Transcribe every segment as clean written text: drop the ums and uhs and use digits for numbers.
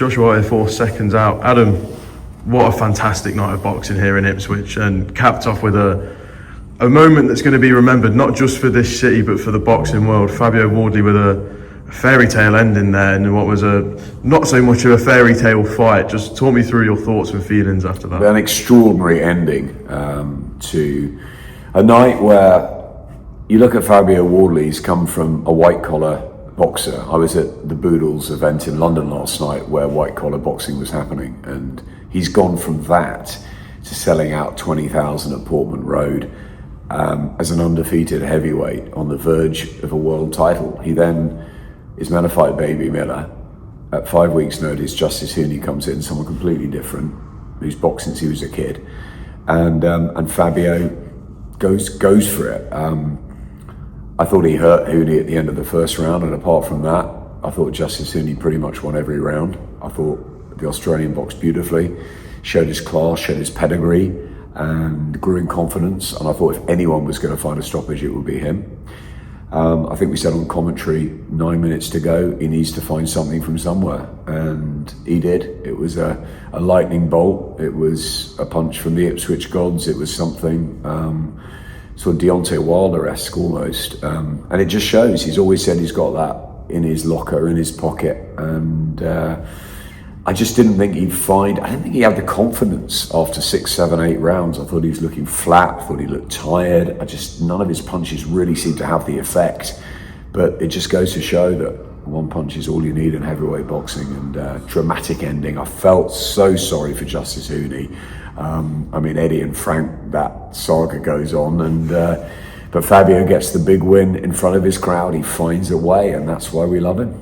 Josh Hart 4 seconds out. Adam, what a fantastic night of boxing here in Ipswich, and capped off with a moment that's going to be remembered not just for this city but for the boxing world. Fabio Wardley with a fairy tale ending there, and what was a not so much of a fairy tale fight. Just talk me through your thoughts and feelings after that. An extraordinary ending to a night where you look at Fabio Wardley. He's come from a white collar boxer. I was at the Boodles event in London last night where white collar boxing was happening, and he's gone from that to selling out 20,000 at Portman Road as an undefeated heavyweight on the verge of a world title. He then is meant to fight Baby Miller. At 5 weeks' notice, Justis Huni comes in, someone completely different, who's boxed since he was a kid, and Fabio goes for it. I thought he hurt Huni at the end of the first round, and apart from that, I thought Justis Huni pretty much won every round. I thought the Australian boxed beautifully, showed his class, showed his pedigree, and grew in confidence. And I thought if anyone was going to find a stoppage, it would be him. I think we said on commentary, 9 minutes to go, he needs to find something from somewhere, and he did. It was a lightning bolt. It was a punch from the Ipswich gods. It was something sort of Deontay Wilder-esque almost, and it just shows. He's always said he's got that in his locker, in his pocket, and I just didn't think he'd find. I didn't think he had the confidence after 6, 7, 8 rounds. I thought he was looking flat. I thought he looked tired. None of his punches really seemed to have the effect. But it just goes to show that one punch is all you need in heavyweight boxing. And dramatic ending. I felt so sorry for Justis Huni. I mean, Eddie and Frank, that saga goes on, and but Fabio gets the big win in front of his crowd. He finds a way, and that's why we love him.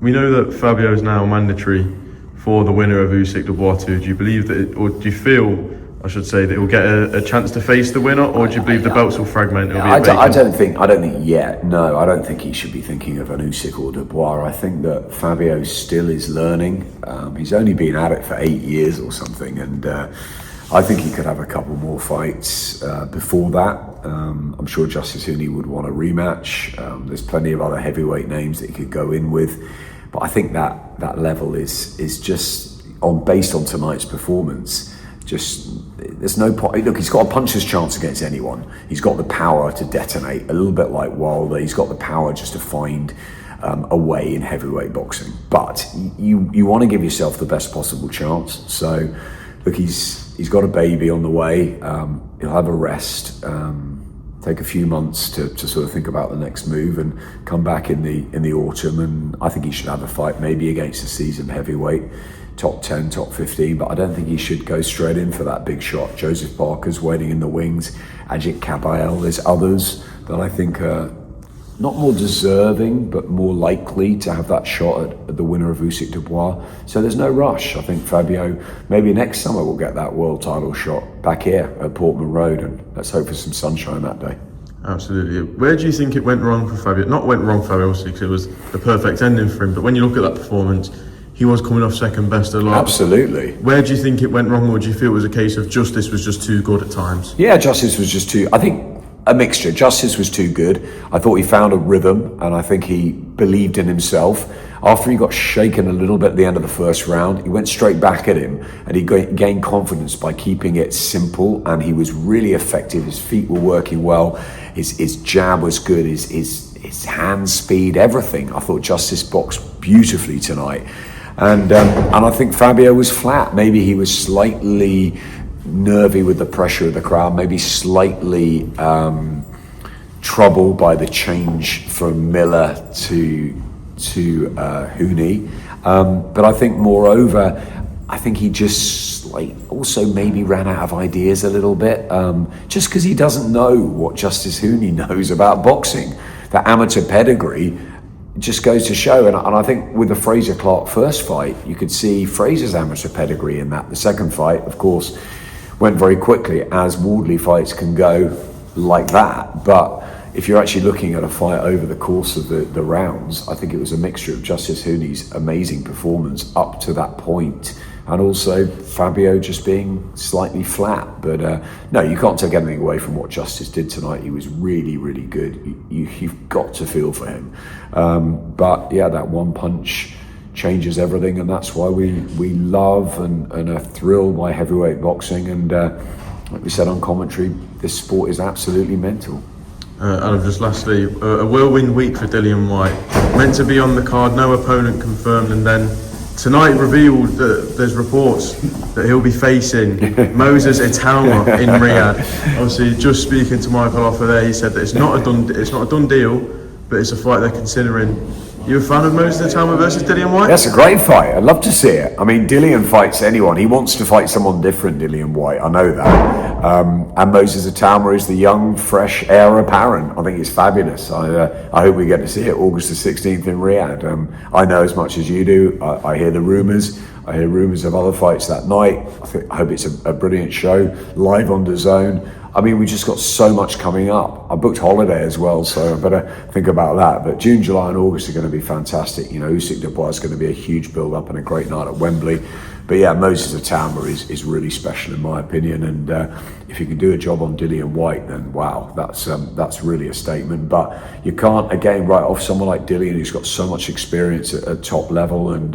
We know that Fabio is now mandatory for the winner of Usyk Dubois 2. Do you believe that, or do you feel, I should say, that he'll get a chance to face the winner, or do you believe the belts will fragment? I don't think yet. No, I don't think he should be thinking of an Usyk or Dubois. I think that Fabio still is learning. He's only been at it for 8 years or something, and I think he could have a couple more fights before that. I'm sure Justis Huni would want a rematch. There's plenty of other heavyweight names that he could go in with. But I think that level is just based on tonight's performance. There's no point. Look, he's got a puncher's chance against anyone. He's got the power to detonate, a little bit like Wilder. He's got the power just to find a way in heavyweight boxing. But you want to give yourself the best possible chance. So, look, he's got a baby on the way. He'll have a rest. Take a few months to sort of think about the next move and come back in the autumn, and I think he should have a fight maybe against a seasoned heavyweight, top 10, top 15, but I don't think he should go straight in for that big shot. Joseph Parker's waiting in the wings, Ajit Kabayel, there's others that I think are not more deserving but more likely to have that shot at the winner of Usyk Dubois. So there's no rush. I think Fabio maybe next summer will get that world title shot back here at Portman Road, and let's hope for some sunshine that day. Absolutely. Where do you think it went wrong for Fabio? Not went wrong for Fabio, obviously, because it was the perfect ending for him, but when you look at that performance, he was coming off second best a lot. Absolutely. Where do you think it went wrong, or do you feel it was a case of Justis was just too good at times? Yeah, Justis was just too, I think, a mixture. Justis was too good. I thought he found a rhythm, and I think he believed in himself. After he got shaken a little bit at the end of the first round, he went straight back at him, and he gained confidence by keeping it simple, and he was really effective. His feet were working well. His jab was good. His hand speed, everything. I thought Justis boxed beautifully tonight. And I think Fabio was flat. Maybe he was slightly nervy with the pressure of the crowd, maybe slightly troubled by the change from Miller to Huni. But I think moreover, I think he just also maybe ran out of ideas a little bit, just because he doesn't know what Justis Huni knows about boxing. The amateur pedigree just goes to show, and I think with the Fraser Clark first fight, you could see Fraser's amateur pedigree in that. The second fight, of course, went very quickly, as Wardley fights can go like that. But if you're actually looking at a fight over the course of the rounds, I think it was a mixture of Justis Huni's amazing performance up to that point, and also Fabio just being slightly flat. But no, you can't take anything away from what Justis did tonight. He was really, really good. You've got to feel for him. But yeah, that one punch changes everything, and that's why we love and are thrilled by heavyweight boxing. And like we said on commentary, this sport is absolutely mental. Adam, just lastly, a whirlwind week for Dillian Whyte. Meant to be on the card, no opponent confirmed, and then tonight revealed that there's reports that he'll be facing Moses Itauma in Riyadh. Obviously, just speaking to Michael Offer there, he said that it's not a done deal, but it's a fight they're considering. You a fan of Moses Itauma versus Dillian Whyte? That's a great fight. I'd love to see it. I mean, Dillian fights anyone. He wants to fight someone different, Dillian Whyte. I know that. And Moses Itauma is the young, fresh heir apparent. I think it's fabulous. I hope we get to see it August the 16th in Riyadh. I know as much as you do. I hear the rumours. I hear rumours of other fights that night. I hope it's a brilliant show, live on DAZN. I mean, we just got so much coming up. I booked holiday as well, so I better think about that. But June, July and August are going to be fantastic. You know, Usyk Dubois is going to be a huge build-up and a great night at Wembley. But yeah, Moses Itauma is really special in my opinion. And if you can do a job on Dillian Whyte, then wow, that's really a statement. But you can't, again, write off someone like Dillian who's got so much experience at top level, and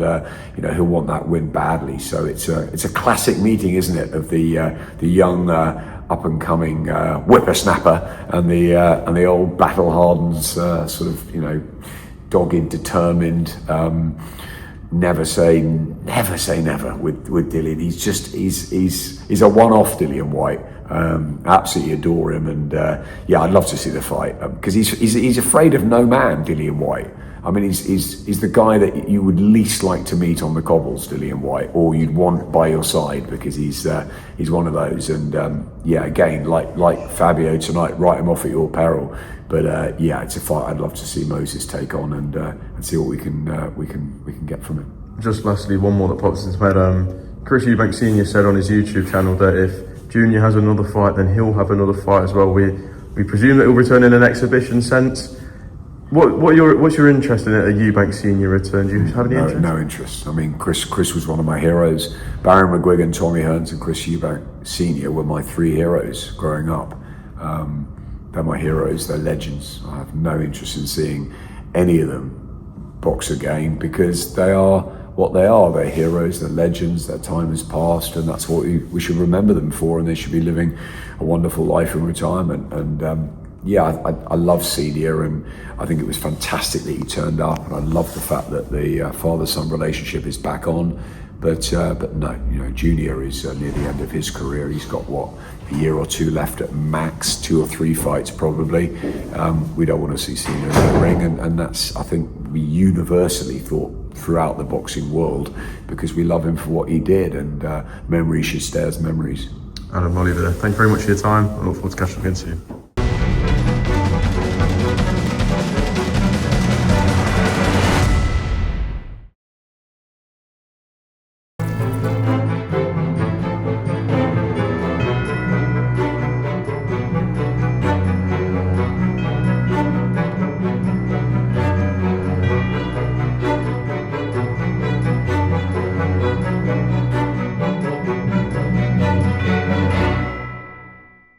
you know, he'll want that win badly. So it's a classic meeting, isn't it, of the young up-and-coming whippersnapper and the old battle-hardened sort of, you know, dogged, determined, never say never with Dillian. He's a one-off, Dillian Whyte. Absolutely adore him, and yeah, I'd love to see the fight because he's afraid of no man, Dillian Whyte. I mean, he's the guy that you would least like to meet on the cobbles, Dillian Whyte, or you'd want by your side, because he's one of those. And yeah, again, like Fabio tonight, write him off at your peril. But yeah, it's a fight I'd love to see Moses take on and see what we can get from it. Just lastly, one more that pops into my head. Chris Eubank Sr said on his YouTube channel that if Junior has another fight, then he'll have another fight as well. We presume that he'll return in an exhibition sense. What's your interest in it? A Eubank Senior return? Do you have any interest? No interest. I mean, Chris was one of my heroes. Baron McGuigan, Tommy Hearns, and Chris Eubank Senior were my three heroes growing up. They're my heroes. They're legends. I have no interest in seeing any of them box again, because they are what they are. They're heroes. They're legends. Their time has passed, and that's what we should remember them for. And they should be living a wonderful life in retirement. And yeah, I love Senior, and I think it was fantastic that he turned up, and I love the fact that the father-son relationship is back on. But no, you know, Junior is near the end of his career. He's got a year or two left at max, 2 or 3 fights probably. We don't want to see Senior in the ring, and that's, I think, we universally thought throughout the boxing world, because we love him for what he did, and memories should stay as memories. Adam, I'll leave it there. Thank you very much for your time. I look forward to catching up again soon.